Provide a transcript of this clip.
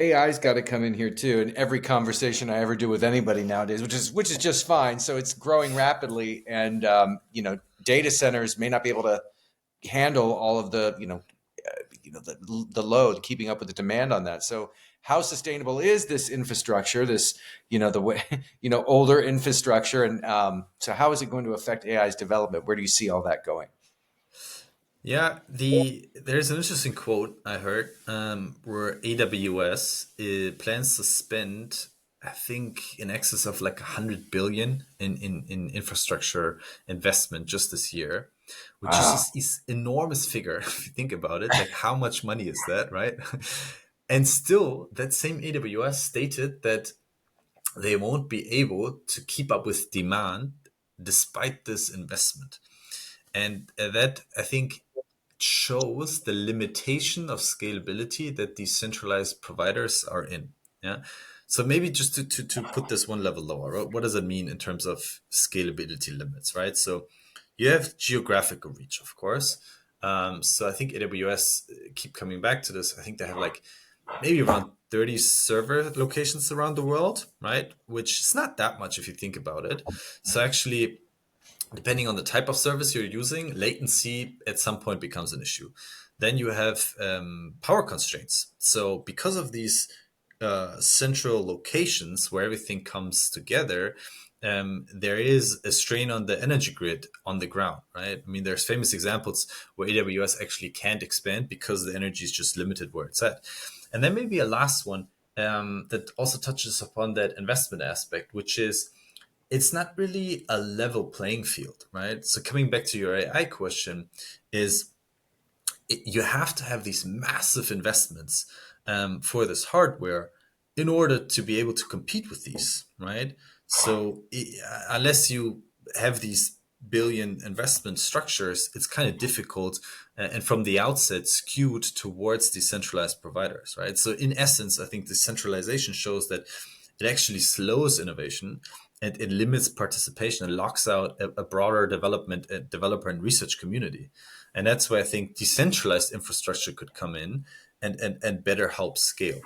AI's got to come in here too. In every conversation I ever do with anybody nowadays, which is just fine. So it's growing rapidly, and data centers may not be able to handle all of the the load, keeping up with the demand on that. So how sustainable is this infrastructure? This the way older infrastructure, and so how is it going to affect AI's development? Where do you see all that going? Yeah, there's an interesting quote I heard where AWS plans to spend, I think, in excess of like 100 billion in infrastructure investment just this year, which is Wow. just is enormous figure if you think about it. Like, how much money is that, right? And still, that same AWS stated that they won't be able to keep up with demand despite this investment. And that, I think, shows the limitation of scalability that these centralized providers are in. Yeah. So maybe just to put this one level lower, right? What does it mean in terms of scalability limits, right? So you have geographical reach, of course. So I think AWS keep coming back to this. I think they have like maybe around 30 server locations around the world, right? Which is not that much if you think about it. So actually, depending on the type of service you're using, latency at some point becomes an issue. Then you have power constraints. So because of these central locations where everything comes together, there is a strain on the energy grid on the ground, right? I mean, there's famous examples where AWS actually can't expand because the energy is just limited where it's at. And then maybe a last one that also touches upon that investment aspect, which is it's not really a level playing field, right? So coming back to your AI question, is you have to have these massive investments for this hardware in order to be able to compete with these, right? So unless you have these billion investment structures, it's kind of difficult and from the outset skewed towards decentralized providers, right? So in essence, I think decentralization shows that it actually slows innovation and it limits participation and locks out a broader development developer and research community. And that's where I think decentralized infrastructure could come in and better help scale.